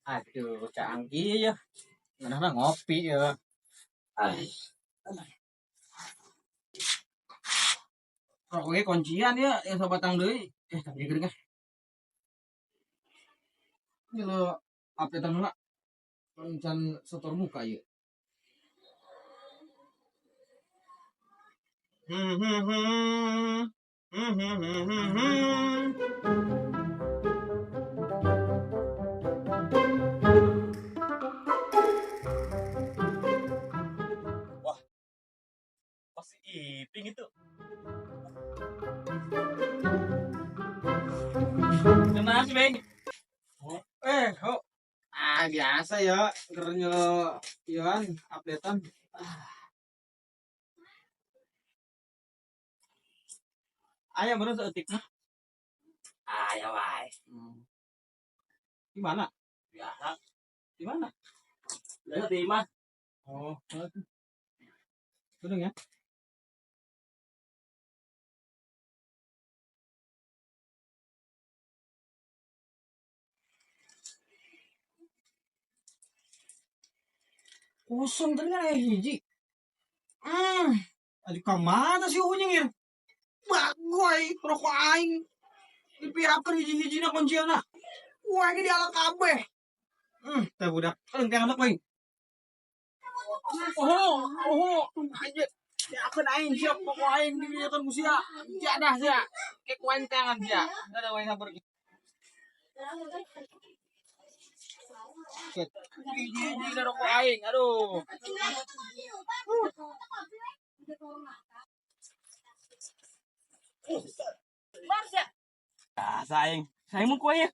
Aduh, canggih ya. Mana ngopi ya. Rokoknya kuncian ya, yang sobat tang deui. Tapi geuning ah. Ini lo update heula. Can setor muka ya. Wah, pasti Iping itu. Kenapa sih, Bang? Oh. Biasa ya, kernya ian updatean. Ayah baru seetik nah. Ya wae. Di mana? Biasa. Di mana? Udah terima. Oh, bener ya? Kosong ternyata hiji. Adi kamana sih nyengir? Bagoy, rokok aing. Dipirapkeun hiji-hijina kunciana. Wah, ini dialak kabeh. Teh budak, engke anak aing. Anjir. Ya akeun aing siap pokok aing diliatan ku sia. Jadah sia. Ke kuentengan sia. Ada wae sabar. Hiji-hijina rokok aing. Aduh. Saing mau kue ya.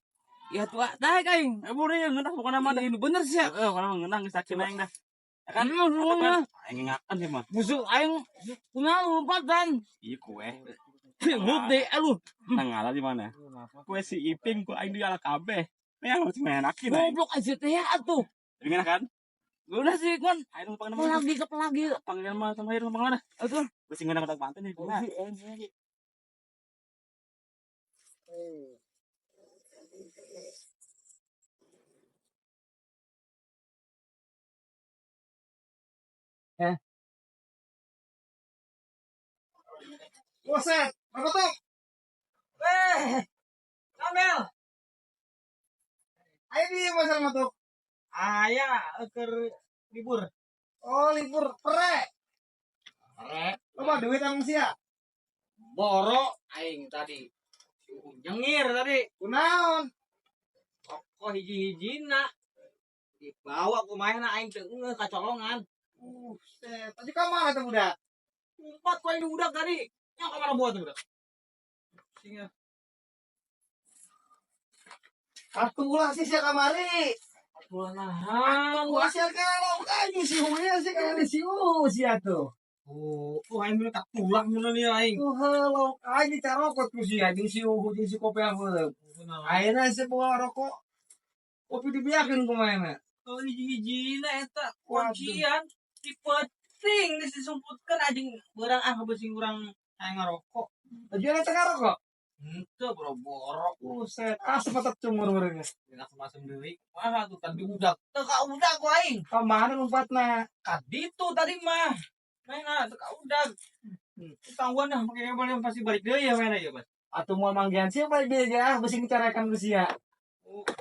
Ya tua dah kaing. Boleh yang ngenah bukan nama dah. Ini bener sih ya. Kalau ngenah ngesakin aing dah. Kan lu semua. Aing ngakan sih mah. Musuh aing punya lompatan. Iya kue. Bukti lu. Nangala di mana? Kue si Iping ku aing di ala kabeh. Ya masih menakin. Goblok aja teh ya atuh. Gimana kan? Udah sih kan. Aing panggil nama lagi. Panggilan mah sama air panggil dah. Atuh. Besi ngenah kedak panten nih. Buset, apa tuh? Kamel. Ayo di pasar matuk. Ayah keur libur. Oh, libur pre. Coba duit ang sia. Boro aing tadi. Nyengir tadi. Kunaon? Kok hiji-hijina dibawa ku mainna aing teh kacolongan. Set. Tadi ka mana tuh budak? Empat ku aing budak tadi. Nya ka mana buat tuh budak? Singa. Atulah sih sia kamari. Atulah ulah sia kalau aing si hunya sih kana si sia tuh. Aing bener tak pulang bener nih aing. Halo, aing carokot ku sia jeung si jeung si kopi heuleuh. Ayeuna si bawa rokok. Kopi dibiarkeun kumaha. Oh hiji-hijina eta kuncian dipeting geus disumputkeun anjing beurang beusi urang aing ngarokok. Tujuan eta ngarokok? Henteu boro-boro. Buset, asma tetep cumur urang geus. Geus masem deui. Kumaha tuh tadi udak. Teu ka udak ku aing. Ka mana lompatna? Ka ditu tadi mah. Mainna teu ka udak. Tangguan dah make boleh pasti balik deui ya mainna ya, Bas. Atuh moal manggihan sia balik deui aja, beusi ngicarakan ku sia.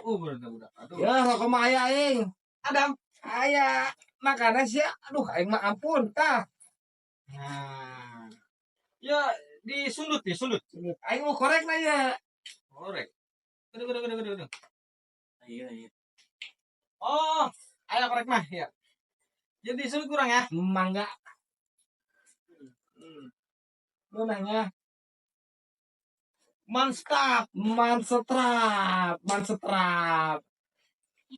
Bener udah. Aduh. Ya, rokok mah aya aing. Adam, aya. Makana sia, aduh aing mah ampun tah. Nah. Ya, disundut. Aing mau korek na ya. Korek. Gede. Iya. Oh, aya korek mah ya. Jadi disundut kurang ya? Mangga. Lu nanya. Manstrap.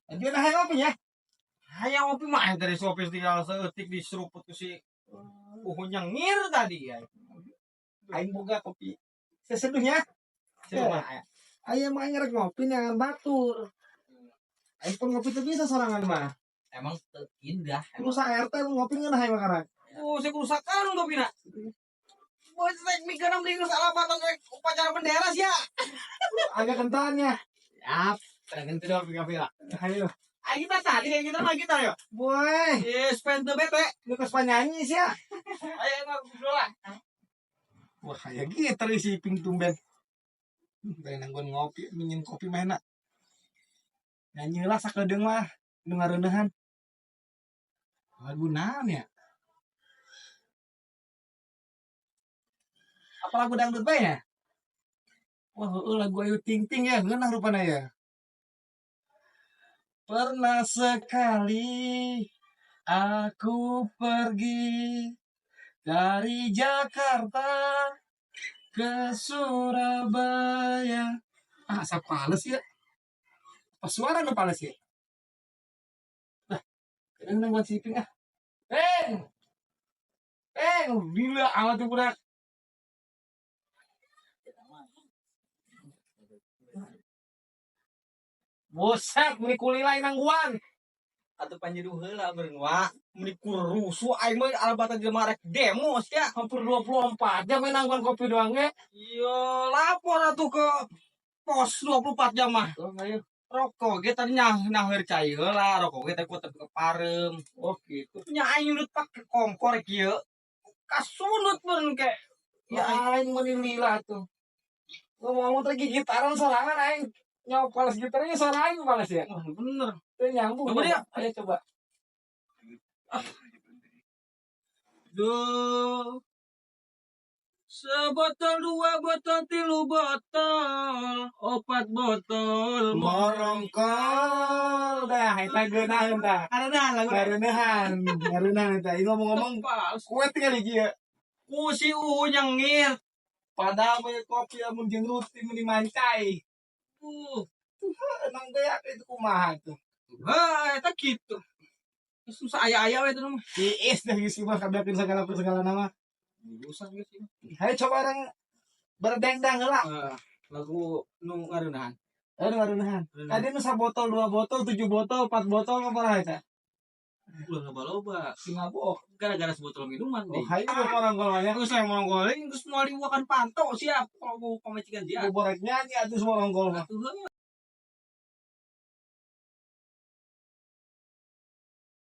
Jadi udah hayang ngopi ya? Hayang ngopi mah dari sopi tinggal seetik diseruput ke si nyengir tadi ya. Aing boga kopi. Seseduhnya. Aing mah ngerek ngopi jangan batur. Aing pun ngopi teu bisa sorangan mah. Emang indah. Rusak RT ngopi ngeunah aing makaran. Saya kerusakan ngopina. Bos teknik kenam di salah patang upacara bendera sih ya. Agak kentalnya. Siap. Tangan itu dong pila. Ayo. Ayo kita tadi kayak kita lagi kita yuk. Boy. Yes, pengen bete. Lu kes nyanyi sih ya. Ayo ngobrol lah. Wah, kayak gitu isi ping tumben. Pengen nanggon ngopi, minum kopi mah enak. Nyanyi lah sakedeung mah, dengar-dengaran. Lagu naon ya? Apa lagu dangdut bae ya? Wah, lagu Ayu Ting Ting ya, ngeunah rupana ya. Pernah sekali aku pergi dari Jakarta ke Surabaya. Ah, asa pales ya. Pas suara nu pales ya. Lah, kadang buat siping ah. Gila amat tuh budak. Bosak meni kulilai nangguan. Atau panjedu heula beureun wa. Meni kurusu aing mah alabatan jelema rek demo sia. Hampir 24 jam main nangguan kopi doang ge. Iya, lapor atuh ke pos 24 jam mah. Oh, ayo. Rokok ge tadi nyaheur cai heula, rokok ge teh ku ke parem. Oh, gitu. Nya aing nyulut pake kompor kieu. Kasunut beureun ke. Ya aing meni lila tuh. Ngomong lagi gitaran sorangan aing. Nyopal gitarnya suara aing pales ya. Wah, bener. Itu nyambung. Coba dia. Ayo coba. Duh. Sebotol, 2 botol, 3 botol, 4 botol, Morongkol dah, eta geunaheun tah. Karena lagu Ngarunahan eta. Ieu ngomong-ngomong kue tinggal iki ya. ku si yang ngir. Padahal we kopi amun jeung ruti mun dimancai. Emang beak itu kumaha tuh. Eta gitu. Susah aya-aya we itu mah. Tiis dah geus mah kabeakeun segala nama. Susah geus ieu. Hayu coba orang berdengdang heula. Lagu nu ngarunahan. Ngarunahan. Tadi nu sabotol, 2 botol, 7 botol, 4 botol apa eta? Ulah loba-loba. Singapura. Gara-gara sebotol minuman Oh, deh. hayu orang golanya. Terus saya mau goreng terus mau diwakan panto siap. Kalau mau pamecikan dia. Borek nyanyi atuh semua orang gol mah. Atuh